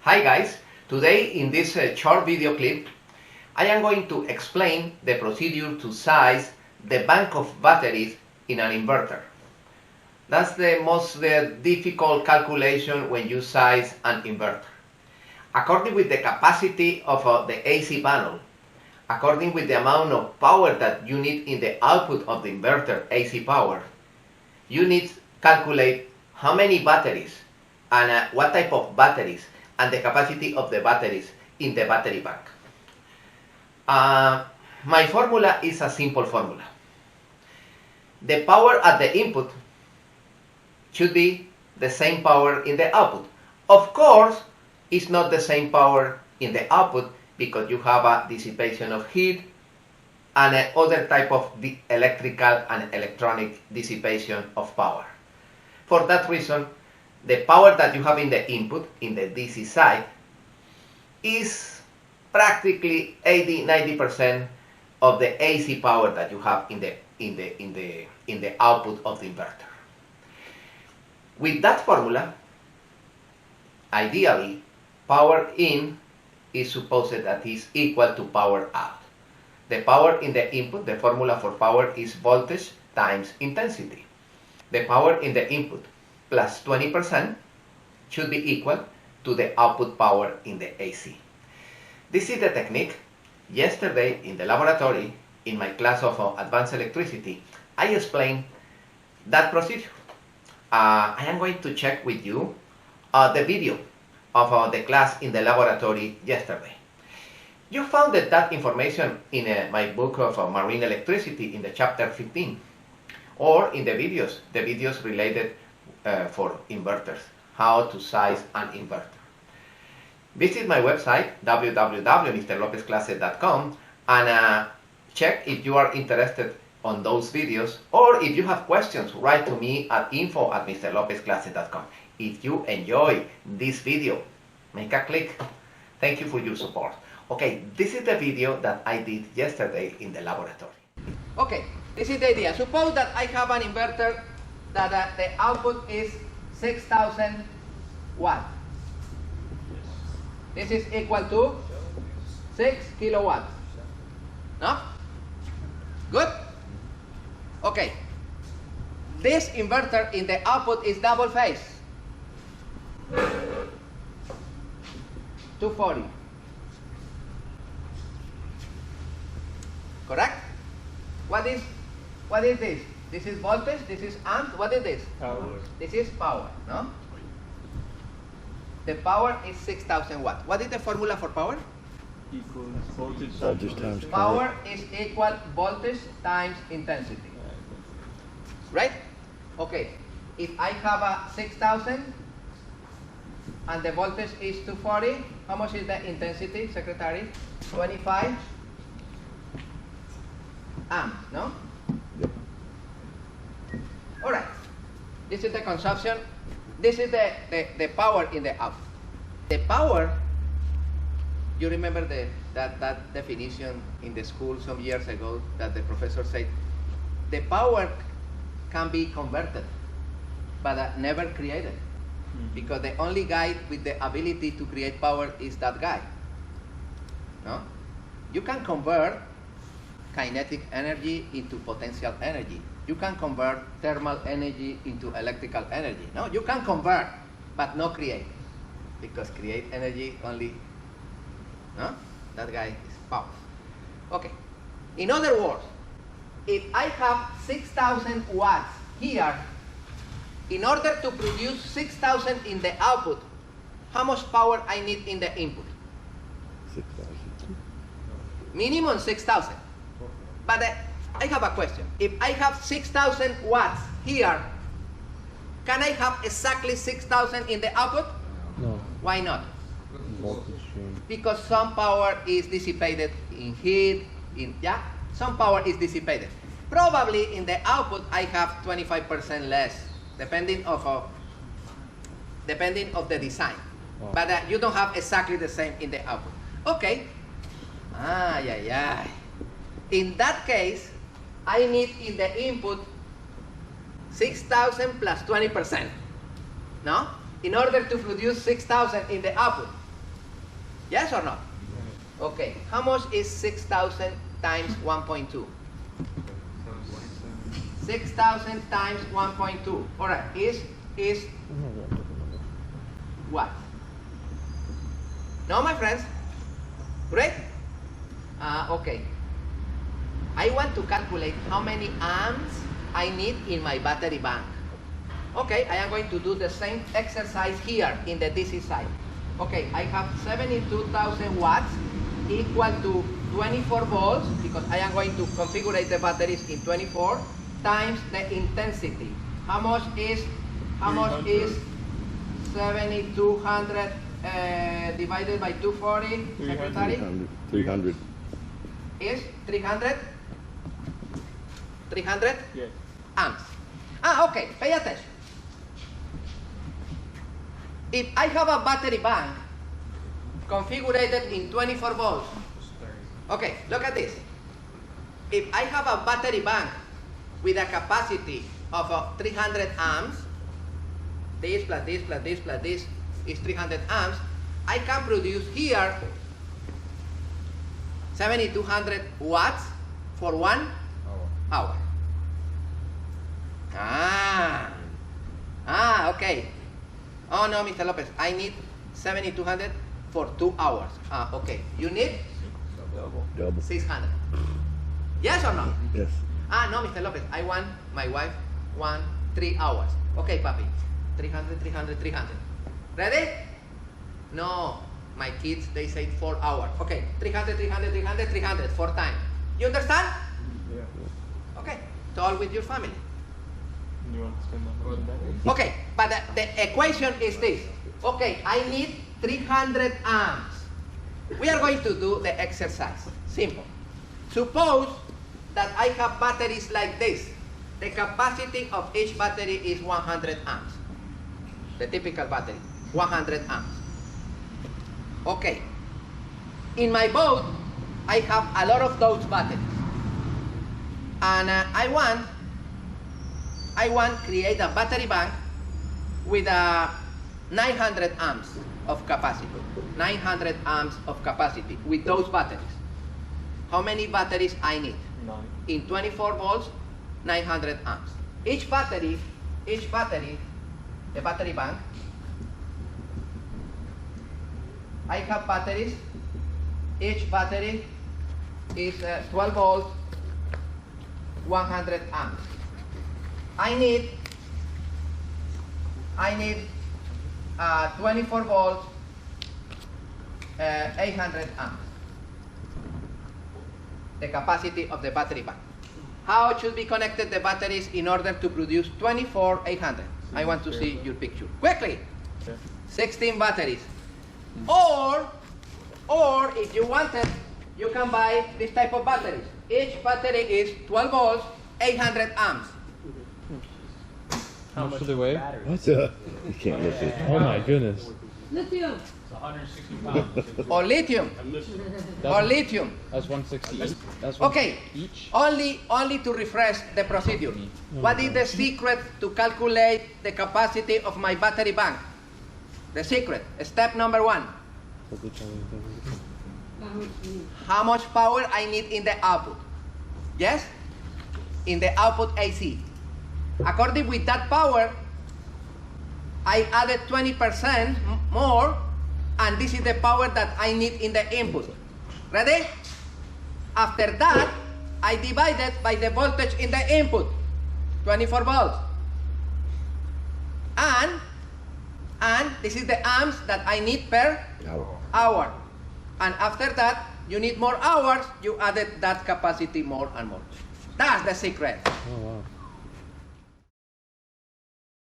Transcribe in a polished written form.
Hi guys, today in this short video clip I am going to explain the procedure to size the bank of batteries in an inverter. That's the most difficult calculation when you size an inverter. According with the capacity of the AC panel, according with the amount of power that you need in the output of the inverter AC power, you need to calculate how many batteries and what type of batteries and the capacity of the batteries in the battery bank. My formula is a simple formula. The power at the input should be the same power in the output. Of course, it's not the same power in the output because you have a dissipation of heat and other type of electrical and electronic dissipation of power. For that reason, the power that you have in the input, in the DC side, is practically 80–90% of the AC power that you have in the output of the inverter. With that formula, ideally, power in is supposed that is equal to power out. The power in the input, the formula for power is voltage times intensity. The power in the input plus 20% should be equal to the output power in the AC. This is the technique. Yesterday in the laboratory, in my class of advanced electricity, I explained that procedure. I am going to check with you the video of the class in the laboratory yesterday. You found that information in my book of marine electricity in the chapter 15, or in the videos related for inverters, how to size an inverter. Visit my website www.mrlopezclases.com and check if you are interested on those videos, or if you have questions, write to me at info@mrlopezclases.com. If you enjoy this video, make a click. Thank you for your support. Okay, this is the video that I did yesterday in the laboratory. Okay, this is the idea. Suppose that I have an inverter that the output is 6,000 watts. This is equal to 6 kilowatts. No? Good? Okay. This inverter in the output is double phase. 240. Correct? What is this? This is voltage, this is amp. What is this? Power. This is power, no? The power is 6,000 watts. What is the formula for power? Equals voltage times Power is equal voltage times intensity. Right? Okay. If I have a 6,000 and the voltage is 240, how much is the intensity, secretary? 25 amps, no? Alright. This is the consumption. This is the power in the output. The power, you remember that definition in the school some years ago that the professor said, the power can be converted, but never created. Because the only guy with the ability to create power is that guy. No? You can convert kinetic energy into potential energy. You can convert thermal energy into electrical energy. No, you can convert, but not create. Because create energy only, no? That guy is power. Okay. In other words, if I have 6,000 watts here, in order to produce 6,000 in the output, how much power I need in the input? 6,000. Minimum 6,000. But I have a question. If I have 6,000 watts here, can I have exactly 6,000 in the output? No. Why not? Voltage change. Because some power is dissipated in heat, some power is dissipated. Probably in the output I have 25% less, depending of the design. Wow. But you don't have exactly the same in the output. Okay. In that case, I need in the input 6,000 plus 20%. No? In order to produce 6,000 in the output. Yes or no? Okay. How much is 6,000 times 1.2? 6,000 times 1.2. All right. Is what? No, my friends? Great? Okay. I want to calculate how many amps I need in my battery bank. Okay, I am going to do the same exercise here in the DC side. Okay, I have 72,000 watts equal to 24 volts because I am going to configure the batteries in 24 times the intensity. How much is 7,200 divided by 240, secretary? 300. Is 300? 300 Yes. amps. Okay, pay attention. If I have a battery bank configured in 24 volts, okay, look at this. If I have a battery bank with a capacity of 300 amps, this plus this plus this plus this is 300 amps, I can produce here 7,200 watts for 1 hour. Okay. Oh no, Mr. Lopez, I need 7,200 for 2 hours. Okay. You need Double. 600. Yes or no? Yes. No, Mr. Lopez, I want my wife 3 hours. Okay, papi. 300, 300, 300. Ready? No, my kids, they say 4 hours. Okay, 300, 300, 300, 300, 4 times. You understand? Yeah. Okay, talk with your family. You want to spend that on batteries? Okay, but the equation is this. Okay, I need 300 amps. We are going to do the exercise. Simple. Suppose that I have batteries like this. The capacity of each battery is 100 amps. The typical battery, 100 amps. Okay. In my boat, I have a lot of those batteries. And I want create a battery bank with 900 amps of capacity. 900 amps of capacity with those batteries. How many batteries I need? 9. In 24 volts, 900 amps. Each battery, the battery bank, I have batteries. Each battery is 12 volts, 100 amps. I need 24 volts, 800 amps. The capacity of the battery bank. How should be connected the batteries in order to produce 24 800? I want to see your picture. Quickly! Okay. 16 batteries. Or if you wanted, you can buy this type of batteries. Each battery is 12 volts, 800 amps. How much do they weigh? What? You can't lift it. Oh my goodness. Lithium. It's 160 pounds. Or lithium. Or lithium. That's 160 each. That's Okay, each. only to refresh the procedure. What is the secret to calculate the capacity of my battery bank? The secret, step number 1. How much power I need in the output? Yes? In the output AC. According with that power, I added 20% more, and this is the power that I need in the input. Ready? After that, I divided by the voltage in the input, 24 volts. And this is the amps that I need per hour. And after that, you need more hours, you added that capacity more and more. That's the secret. Oh, wow.